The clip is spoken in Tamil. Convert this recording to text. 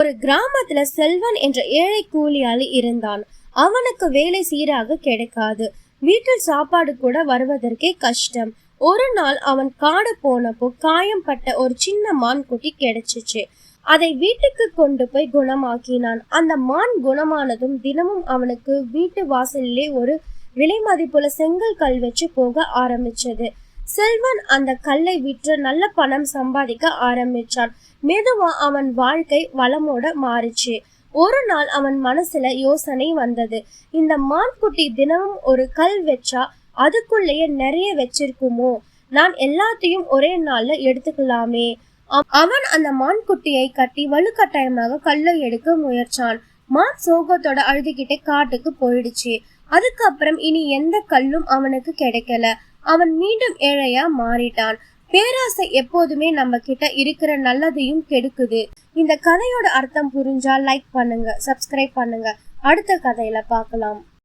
ஒரு கிராமத்துல செல்வன் என்ற ஏழை கூலியாளி இருந்தான். அவனுக்கு வேலை சீராக கிடைக்காது. வீட்டில் சாப்பாடு கூட வருவதற்கே கஷ்டம். ஒரு நாள் அவன் காடு போனப்போ காயம் பட்ட ஒரு சின்ன மான் குட்டி கிடைச்சிச்சு. அதை வீட்டுக்கு கொண்டு போய் குணமாக்கினான். அந்த மான் குணமானதும் தினமும் அவனுக்கு வீட்டு வாசலிலே ஒரு விலை மதிப்புள்ள செங்கல் கல் வச்சு போக ஆரம்பிச்சது. செல்வன் அந்த கல்லை விற்று நல்ல பணம் சம்பாதிக்க ஆரம்பிச்சான். மெதுவா அவன் வாழ்க்கை வளமோட மாறிச்சு. ஒரு நாள் அவன் மனசுல யோசனை வந்தது. இந்த மான்குட்டி தினமும் ஒரு கல் வச்சா அதுக்குள்ளேயே நிறைய வச்சிருக்குமோ, நான் எல்லாத்தையும் ஒரே நாள்ல எடுத்துக்கலாமே. அவன் அந்த மான்குட்டியை கட்டி வலுக்கட்டாயமாக கல்லை எடுக்க முயற்சான். மான் சோகத்தோட அழுதுகிட்டே காட்டுக்கு போயிடுச்சு. அதுக்கப்புறம் இனி எந்த கல்லும் அவனுக்கு கிடைக்கல. அவன் மீண்டும் ஏழையா மாறிட்டான். பேராசை எப்போதுமே நம்ம கிட்ட இருக்கிற நல்லதையும் கெடுக்குது. இந்த கதையோட அர்த்தம் புரிஞ்சா லைக் பண்ணுங்க, சப்ஸ்கிரைப் பண்ணுங்க. அடுத்த கதையில பார்க்கலாம்.